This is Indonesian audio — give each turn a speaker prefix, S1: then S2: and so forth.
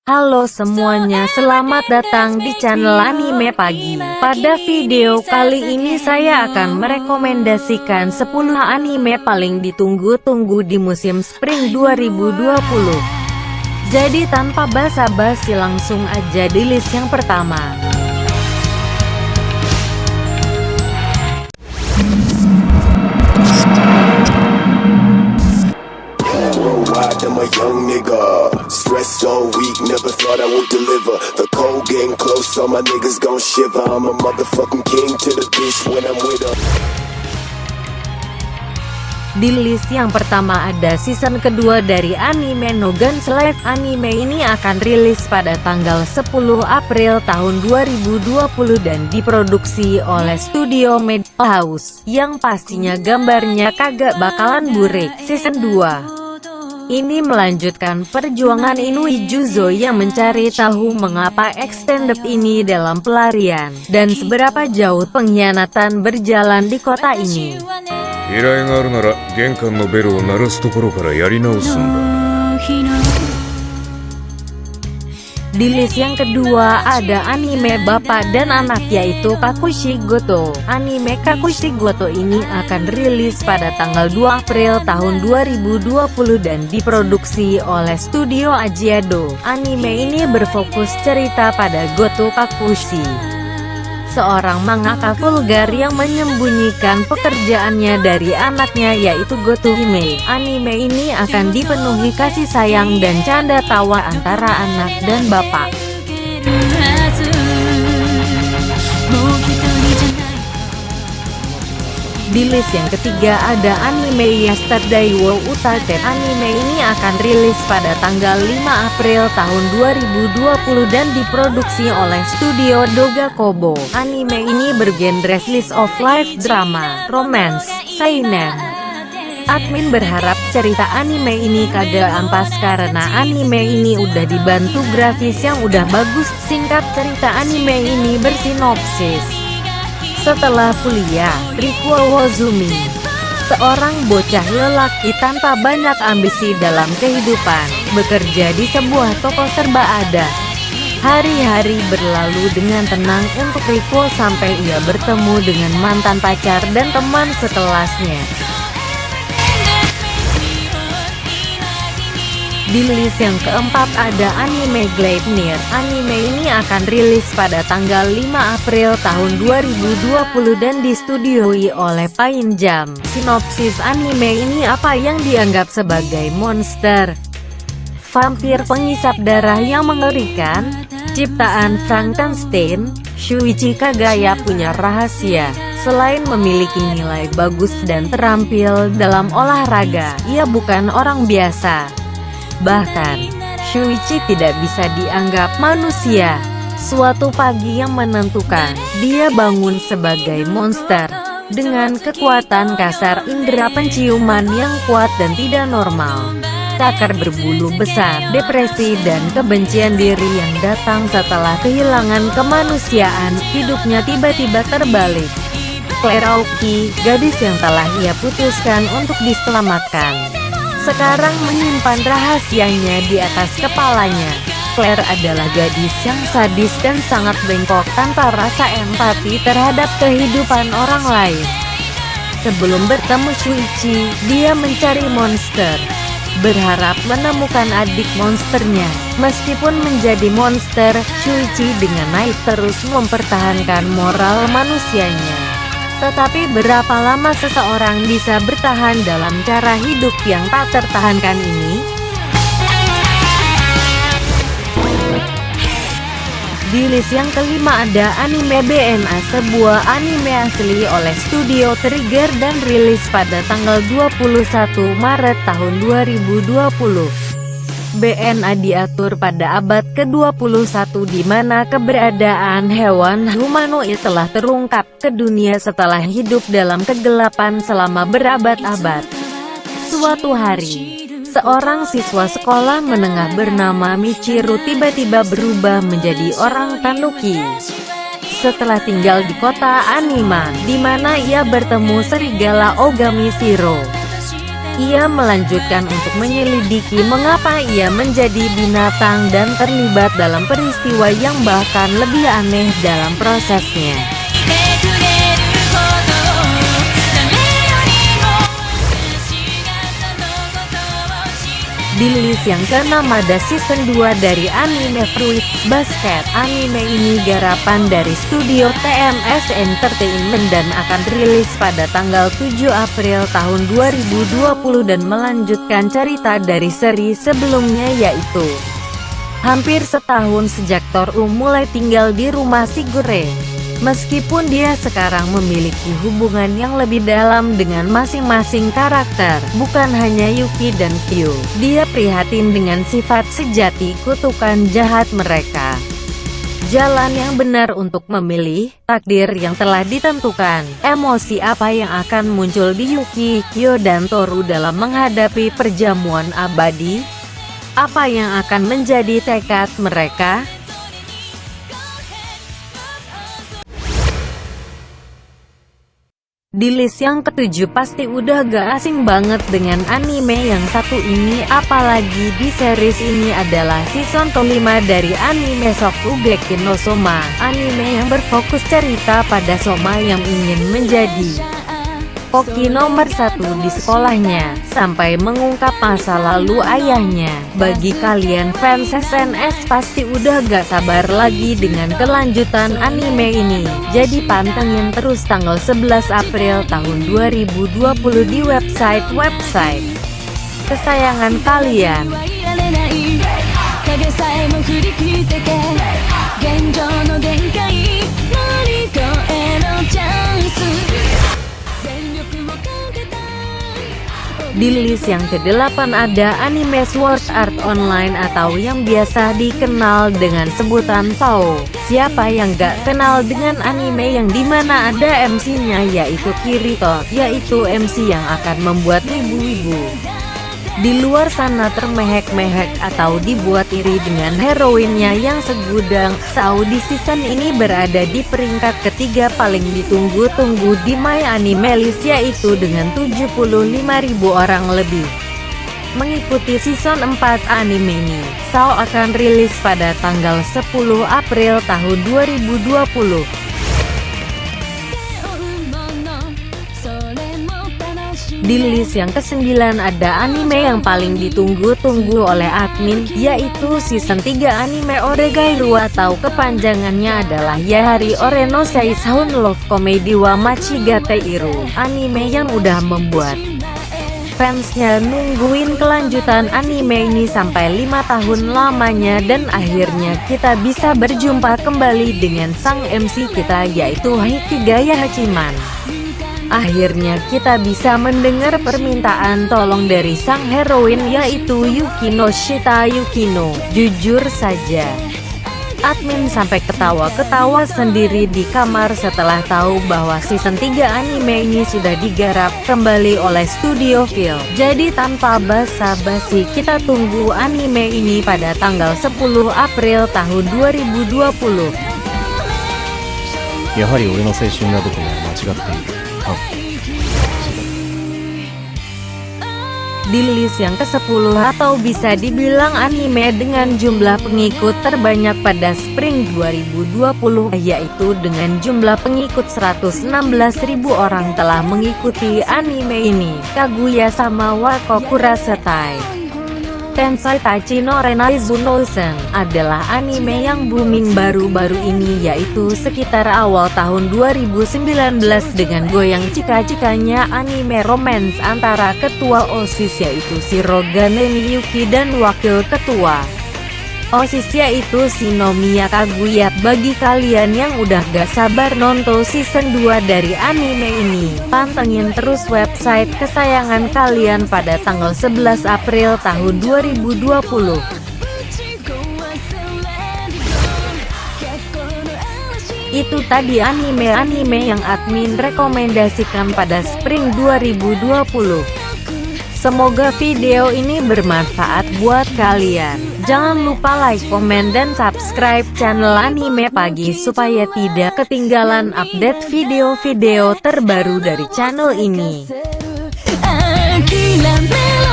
S1: Halo semuanya, selamat datang di channel Anime Pagi. Pada video kali ini saya akan merekomendasikan 10 anime paling ditunggu-tunggu di musim Spring 2020. Jadi tanpa basa-basi langsung aja di list yang pertama.
S2: I'm a young nigga, stressed all week, never thought I would deliver. The cold getting close, all my niggas gon' shiver. I'm a motherfucking king to the bitch when I'm with her.
S1: Di list yang pertama ada season kedua dari anime No Gun Slave. Anime ini akan rilis pada tanggal 10 April tahun 2020 dan diproduksi oleh studio Madhouse, yang pastinya gambarnya kagak bakalan burik. Season 2 ini melanjutkan perjuangan Inui Juzo yang mencari tahu mengapa extended ini dalam pelarian, dan seberapa jauh pengkhianatan berjalan di kota ini.
S3: 依頼があるなら玄関のベルを鳴らすところからやり直すんだ。
S1: Di list yang kedua ada anime bapak dan anak yaitu Kakushi Goto. Anime Kakushi Goto ini akan rilis pada tanggal 2 April tahun 2020 dan diproduksi oleh studio Ajiado. Anime ini berfokus cerita pada Goto Kakushi, seorang mangaka vulgar yang menyembunyikan pekerjaannya dari anaknya yaitu Goto Hime. Anime ini akan dipenuhi kasih sayang dan canda tawa antara anak dan bapak. Di list yang ketiga ada anime Yesterday wo Utate. Anime ini akan rilis pada tanggal 5 April tahun 2020 dan diproduksi oleh studio Doga Kobo. Anime ini bergenre slice of life drama, romance, seinen. Admin berharap cerita anime ini kagak ampas karena anime ini udah dibantu grafis yang udah bagus. Singkat cerita anime ini bersinopsis. Setelah kuliah, Rikuo Wozumi, seorang bocah lelaki tanpa banyak ambisi dalam kehidupan, bekerja di sebuah toko serba ada. Hari-hari berlalu dengan tenang untuk Rikuo sampai ia bertemu dengan mantan pacar dan teman sekelasnya. Di list yang keempat ada anime Gleipnir. Anime ini akan rilis pada tanggal 5 April tahun 2020 dan distudioi oleh Pain Jam. Sinopsis anime ini apa yang dianggap sebagai monster, vampir pengisap darah yang mengerikan, ciptaan Frankenstein. Shuichi Kagaya punya rahasia. Selain memiliki nilai bagus dan terampil dalam olahraga, ia bukan orang biasa. Bahkan, Shuichi tidak bisa dianggap manusia. Suatu pagi yang menentukan, dia bangun sebagai monster, dengan kekuatan kasar indera penciuman yang kuat dan tidak normal. Cakar berbulu besar, depresi dan kebencian diri yang datang setelah kehilangan kemanusiaan, hidupnya tiba-tiba terbalik. Claire Aoki, gadis yang telah ia putuskan untuk diselamatkan, sekarang menyimpan rahasianya di atas kepalanya. Claire adalah gadis yang sadis dan sangat bengkok tanpa rasa empati terhadap kehidupan orang lain. Sebelum bertemu Shuichi, dia mencari monster, berharap menemukan adik monsternya. Meskipun menjadi monster, Shuichi dengan naik terus mempertahankan moral manusianya. Tetapi berapa lama seseorang bisa bertahan dalam cara hidup yang tak tertahankan ini? Di list yang kelima ada anime BNA, sebuah anime asli oleh studio Trigger dan rilis pada tanggal 21 Maret tahun 2020. BNA diatur pada abad ke-21 di mana keberadaan hewan humanoid telah terungkap ke dunia setelah hidup dalam kegelapan selama berabad-abad. Suatu hari, seorang siswa sekolah menengah bernama Michiru tiba-tiba berubah menjadi orang tanuki. Setelah tinggal di kota Anima, di mana ia bertemu serigala Ogami Shiro. Ia melanjutkan untuk menyelidiki mengapa ia menjadi binatang dan terlibat dalam peristiwa yang bahkan lebih aneh dalam prosesnya. Di list yang ke-6 ada season 2 dari anime Fruit Basket. Anime ini garapan dari studio TMS Entertainment dan akan rilis pada tanggal 7 April tahun 2020 dan melanjutkan cerita dari seri sebelumnya, yaitu hampir setahun sejak Toru mulai tinggal di rumah Shigure. Meskipun dia sekarang memiliki hubungan yang lebih dalam dengan masing-masing karakter, bukan hanya Yuki dan Kyu, dia prihatin dengan sifat sejati kutukan jahat mereka. Jalan yang benar untuk memilih, takdir yang telah ditentukan, emosi apa yang akan muncul di Yuki, Kyu dan Toru dalam menghadapi perjamuan abadi? Apa yang akan menjadi tekad mereka? Di list yang ke-7 pasti udah gak asing banget dengan anime yang satu ini, apalagi di series ini adalah season ke-5 dari anime Shokugeki no Soma, anime yang berfokus cerita pada Soma yang ingin menjadi koki nomor 1 di sekolahnya, sampai mengungkap masa lalu ayahnya. Bagi kalian fans SNS pasti udah gak sabar lagi dengan kelanjutan anime ini. Jadi pantengin terus tanggal 11 April tahun 2020 di website kesayangan kalian. Di list yang ke-8 ada anime Sword Art Online atau yang biasa dikenal dengan sebutan SAO. Siapa yang gak kenal dengan anime yang dimana ada MC-nya yaitu Kirito, yaitu MC yang akan membuat wibu-wibu di luar sana termehek-mehek atau dibuat iri dengan heroinnya yang segudang. SAO di season ini berada di peringkat ketiga paling ditunggu-tunggu di My Anime List, yaitu dengan 75.000 orang lebih mengikuti season 4 anime ini. SAO akan rilis pada tanggal 10 April tahun 2020. Di list yang ke-9 ada anime yang paling ditunggu-tunggu oleh admin, yaitu season 3 anime Oregairu atau kepanjangannya adalah Yahari Ore no Seishun Love Comedy wa Machigateiru. Anime yang udah membuat fansnya nungguin kelanjutan anime ini sampai 5 tahun lamanya, dan akhirnya kita bisa berjumpa kembali dengan sang MC kita yaitu Hikigaya Hachiman. Akhirnya kita bisa mendengar permintaan tolong dari sang heroin yaitu Yukino Shita Yukino. Jujur saja, admin sampai ketawa-ketawa sendiri di kamar setelah tahu bahwa season 3 anime ini sudah digarap kembali oleh Studio Phil. Jadi tanpa basa-basi kita tunggu anime ini pada tanggal 10 April tahun 2020.
S4: やはり俺の青春がどこも間違っている。
S1: Di list yang ke-10 atau bisa dibilang anime dengan jumlah pengikut terbanyak pada Spring 2020, yaitu dengan jumlah pengikut 116.000 orang telah mengikuti anime ini. Kaguya-sama wa Kokurasetai Tensai Tachi no Renaizu no Sen adalah anime yang booming baru-baru ini, yaitu sekitar awal tahun 2019 dengan goyang cika-cikanya anime romance antara ketua OSIS yaitu Shirogane Miyuki dan wakil ketua OSIS yaitu Shinomiya Kaguya. Bagi kalian yang udah gak sabar nonton season 2 dari anime ini, pantengin terus website kesayangan kalian pada tanggal 11 April tahun 2020. Itu tadi anime-anime yang admin rekomendasikan pada Spring 2020. Semoga video ini bermanfaat buat kalian. Jangan lupa like, komen, dan subscribe channel Anime Pagi supaya tidak ketinggalan update video-video terbaru dari channel ini.
S5: la melodía.